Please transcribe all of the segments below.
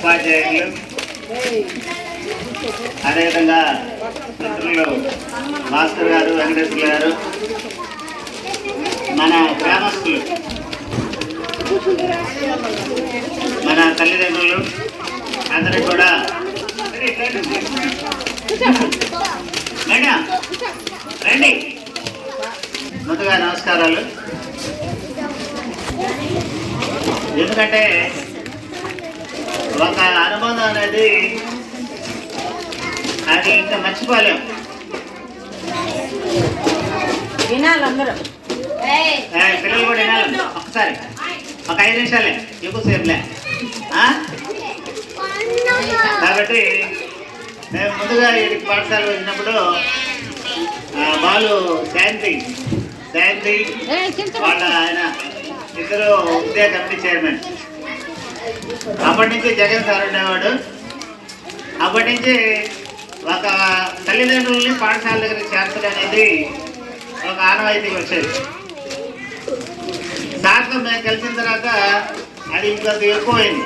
ఉపాధ్యాయులు, అదేవిధంగా మిత్రులు భాస్కర్ గారు, వెంకటేశ్వర గారు, మన గ్రామస్తులు, మన తల్లిదండ్రులు అందరికీ కూడా మేడం రండి. ముందుగా నమస్కారాలు. ఎందుకంటే ఒక అనుబంధం అనేది అది ఇంకా మర్చిపోలేం. వినాలందరూ, పిల్లలు కూడా వినాలి. ఒకసారి ఒక 5 నిమిషాలే, ఎక్కువసేపులే. కాబట్టి మేము ముందుగా ఈ పాఠశాల వచ్చినప్పుడు బాలు శాంతి వాళ్ళ ఆయన ఇద్దరు విద్యా కమిటీ చైర్మన్. అప్పటి నుంచి జగన్ సార్ ఉండేవాడు. అప్పటి నుంచి ఒక తల్లిదండ్రులని పాఠశాల దగ్గరికి చేర్చడం అనేది ఒక ఆనవాయితీ వచ్చేది. సార్తో మేము కలిసిన తర్వాత అది ఇంకొంత ఎక్కువైంది.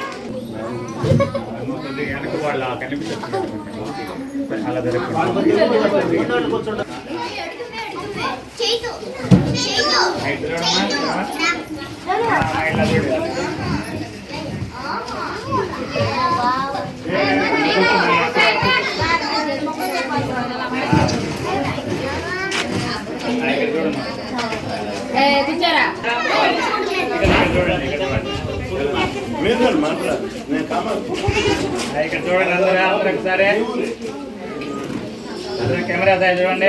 ఇక్కడ చూడండి అందరూ ఒకసారి కెమెరా సైడ్ చూడండి.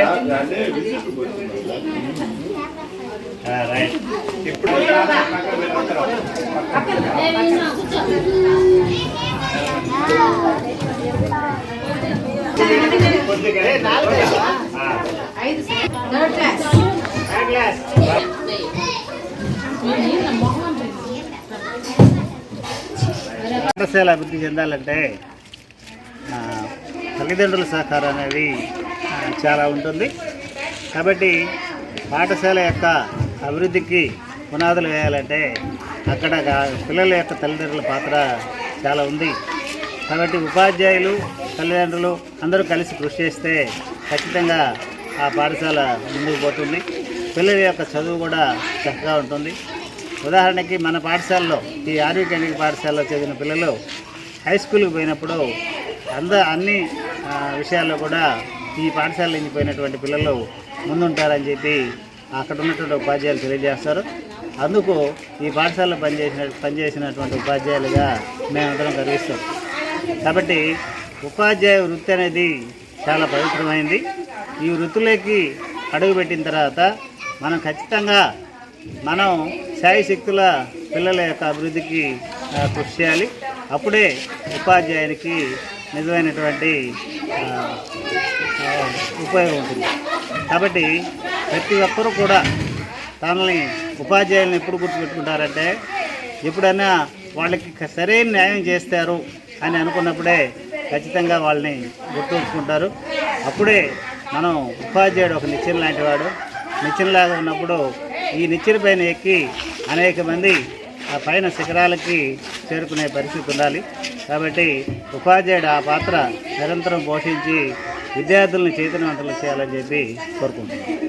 రైట్. ఇప్పుడు పాఠశాల అభివృద్ధి చెందాలంటే తల్లిదండ్రుల సహకారం అనేది చాలా ఉంటుంది. కాబట్టి పాఠశాల యొక్క అభివృద్ధికి పునాదులు వేయాలంటే అక్కడ పిల్లల యొక్క తల్లిదండ్రుల పాత్ర చాలా ఉంది. కాబట్టి ఉపాధ్యాయులు, తల్లిదండ్రులు అందరూ కలిసి కృషి చేస్తే ఖచ్చితంగా ఆ పాఠశాల ముందుకు పోతుంది. పిల్లల యొక్క చదువు కూడా చక్కగా ఉంటుంది. ఉదాహరణకి మన పాఠశాలలో, ఈ ఆర్వికేంద్రీయ పాఠశాలలో చదివిన పిల్లలు హై స్కూల్కి పోయినప్పుడు అన్ని విషయాల్లో కూడా ఈ పాఠశాల నుంచి పోయినటువంటి పిల్లలు ముందుంటారని చెప్పి అక్కడ ఉన్నటువంటి ఉపాధ్యాయులు తెలియజేస్తారు. అందుకు ఈ పాఠశాలలో పనిచేసినటువంటి ఉపాధ్యాయులుగా మేమందరం గర్విస్తాం. కాబట్టి ఉపాధ్యాయ వృత్తి అనేది చాలా పవిత్రమైంది. ఈ వృత్తిలోకి అడుగుపెట్టిన తర్వాత మనం ఖచ్చితంగా శాయశక్తుల పిల్లల యొక్క అభివృద్ధికి కృషి చేయాలి. అప్పుడే ఉపాధ్యాయునికి నిజమైనటువంటి ఉపయోగం ఉంటుంది. కాబట్టి ప్రతి ఒక్కరూ కూడా తనని ఉపాధ్యాయులను ఎప్పుడు గుర్తుపెట్టుకుంటారంటే ఎప్పుడైనా వాళ్ళకి సరైన న్యాయం చేస్తారు అని అనుకున్నప్పుడే ఖచ్చితంగా వాళ్ళని గుర్తుంచుకుంటారు. అప్పుడే మనం ఉపాధ్యాయుడు ఒక నిచ్చెన లాంటి వాడు. నిచ్చెనలాగా ఉన్నప్పుడు ఈ నిచ్చెన పైన ఎక్కి అనేక మంది ఆ పైన శిఖరాలకి చేరుకునే పరిస్థితి ఉండాలి. కాబట్టి ఉపాధ్యాయుడు ఆ పాత్ర నిరంతరం పోషించి విద్యార్థులను చైతన్యవంతులు చేయాలని చెప్పి కోరుకుంటున్నాను.